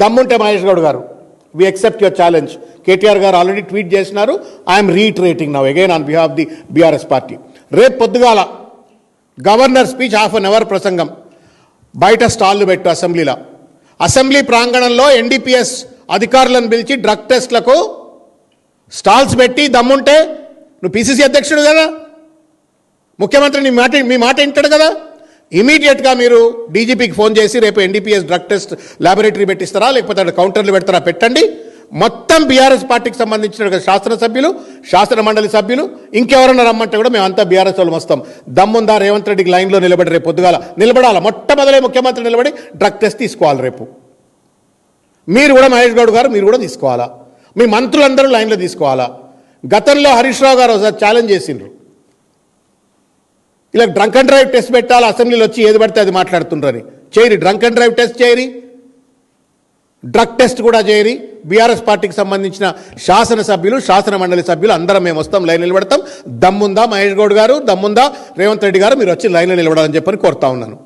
దమ్ముంటే మహేష్ గౌడ్ గారు we accept your challenge. KTR గారు ఆల్రెడీ ట్వీట్ చేసినారు. I'm reiterating now again on behalf the BRS party. రేపు పొద్దుగాల గవర్నర్ స్పీచ్ ½ అవర్ ప్రసంగం బయట స్టాళ్లు పెట్టు అసెంబ్లీలో. అసెంబ్లీ ప్రాంగణంలో ఎన్డీపీఎస్ అధికారులను పిలిచి డ్రగ్ టెస్ట్లకు స్టాల్స్ పెట్టి దమ్ముంటే నువ్వు పీసీసీ అధ్యక్షుడు కదా, ముఖ్యమంత్రి మీ మాట వింటాడు కదా, ఇమీడియట్గా మీరు డీజీపీకి ఫోన్ చేసి రేపు ఎన్డీపీఎస్ డ్రగ్ టెస్ట్ ల్యాబొరేటరీ పెట్టిస్తారా లేకపోతే అక్కడ కౌంటర్లు పెడతారా పెట్టండి. మొత్తం బీఆర్ఎస్ పార్టీకి సంబంధించిన శాసనసభ్యులు, శాసన మండలి సభ్యులు ఇంకెవరన్నా రమ్మంటే కూడా మేమంతా బీఆర్ఎస్ వాళ్ళు వస్తాం. దమ్ముందా రేవంత్ రెడ్డికి లైన్లో నిలబడి రేపు పొద్దుగాల నిలబడాలి. మొట్టమొదలే ముఖ్యమంత్రి నిలబడి డ్రగ్ టెస్ట్ తీసుకోవాలి. రేపు మీరు కూడా మహేష్ గౌడ్ గారు మీరు కూడా తీసుకోవాలా, మీ మంత్రులందరూ లైన్లో తీసుకోవాలా. గతంలో హరీష్ రావు గారు ఒకసారి ఛాలెంజ్ చేసిండ్రు, ఇలా డ్రంక్ అండ్ డ్రైవ్ టెస్ట్ పెట్టాలి, అసెంబ్లీలో వచ్చి ఏది పడితే అది మాట్లాడుతుండ్రని. చేయరి, డ్రంక్ అండ్ డ్రైవ్ టెస్ట్ చేయరి, డ్రగ్ టెస్ట్ కూడా చేయరి. బీఆర్ఎస్ పార్టీకి సంబంధించిన శాసనసభ్యులు, శాసన మండలి సభ్యులు అందరం మేము వస్తాం, లైన్ నిలబడతాం. దమ్ముందా మహేష్ గౌడ్ గారు, దమ్ముందా రేవంత్ రెడ్డి గారు మీరు వచ్చి లైన్లో నిలబడాలని చెప్పని కోరుతా ఉన్నాను.